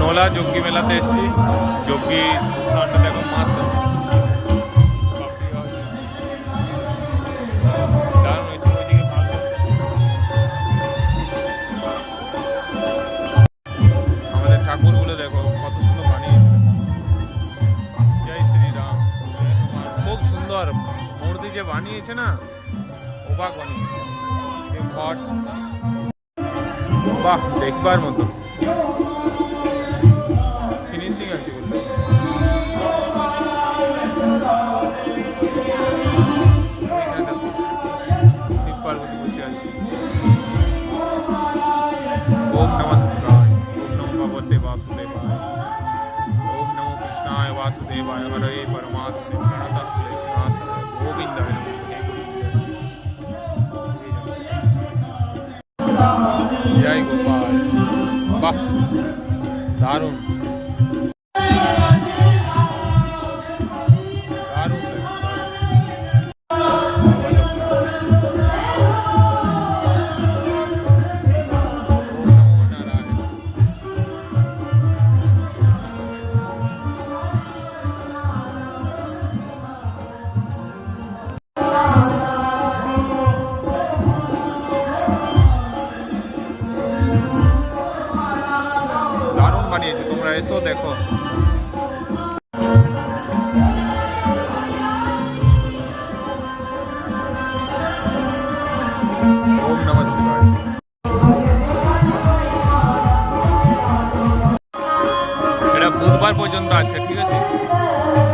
নোলা যজ্ঞী মেলাতে এসেছি। যজ্ঞী স্থানটা দেখো মাস্ত আছে। দারুণ হয়েছে ওইদিকে ভালো। আমাদের ঠাকুরগুলো দেখো কত সুন্দর বানিয়েছে। জয় শ্রীরাম। খুব সুন্দর মূর্তি যে বানিয়েছে না, অবাক বানিয়েছে। ঘট বাহ, দেখবার মতো ফিনিশিং আছে বলতে। শিব পার্বতী বসে আছে। ওম নমঃ শিবায়, ওম নমো ভগবতে বাসুদেবায়, ওম নমো কৃষ্ণায় বাসুদেবায়, হরে পরমাত্মনে প্রণতঃ ক্লেশনাশায় গোবিন্দায় নমঃ। জয় গোপাল। বাহ, দারুণ দারুণ দারুণ বানিয়েছে। তোমরা এসো দেখো। ওম নমঃ শিবায়। এটা বুধবার পর্যন্ত আছে, ঠিক আছে।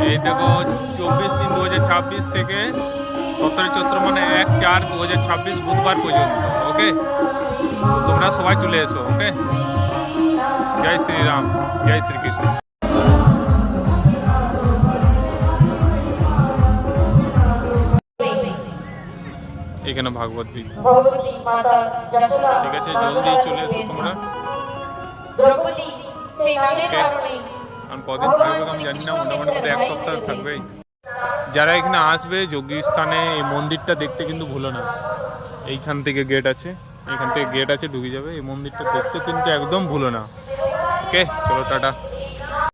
এই দেখো 24/3/2026 থেকে 17 চৈত্র মানে 1/4/2026 বুধবার পর্যন্ত। ওকে, তোমরা সবাই চলে এসো। ওকে, জয় শ্রীরাম, জয় শ্রীকৃষ্ণ। এখানে ভাগবত গীতা। ঠিক আছে, জলদি চলে এসো তোমরা। কারণ কদিন থাকবে আমি জানি না, মোটামুটি 1 সপ্তাহ থাকবে। যারা এখানে আসবে যোগী স্থানে এই মন্দিরটা দেখতে কিন্তু ভুলো না। এইখান থেকে গেট আছে, এখান থেকে গেট আছে, ঢুকে যাবে। এই মন্দিরটা দেখতে কিন্তু একদম ভুলো না। ওকে, চলো টাটা।